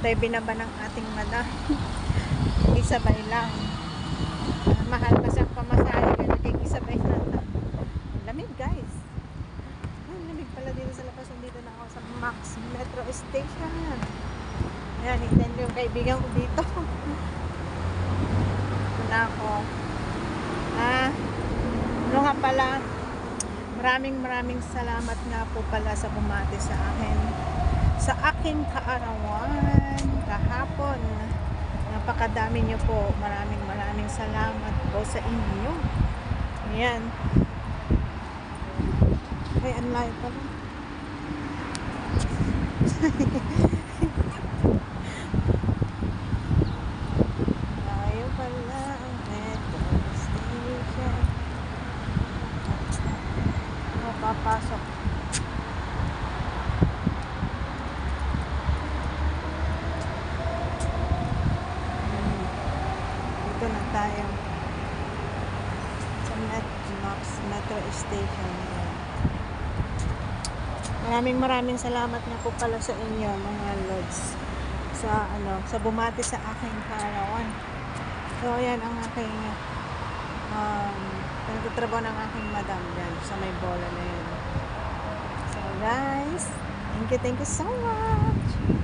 tayo binaba ng ating madam. Isabay lang. Mahal kasi ang pamasahe kaya nagkikisabay na lang. Lamig guys. Ay, lamig pala dito sa labas. Dito na ako sa Max Metro Station. Ayan, hintayin ko yung kaibigan ko dito. Ito na ako. Ano nga pala, maraming salamat nga po pala sa bumati sa akin. Sa aking kaarawan, kahapon. Napakadami nyo po. Maraming salamat po sa inyo. Ayan. Ay, unlike pala. Tayo pala ang Metro Station. Papasok. Dito na tayo sa Max Metro Station. Maraming salamat nga po pala sa inyo mga lods sa bumati sa aking kaarawan. So ayan ang aking nagtatrabaho ng aking madam yan sa may bola na yan. So guys, thank you so much.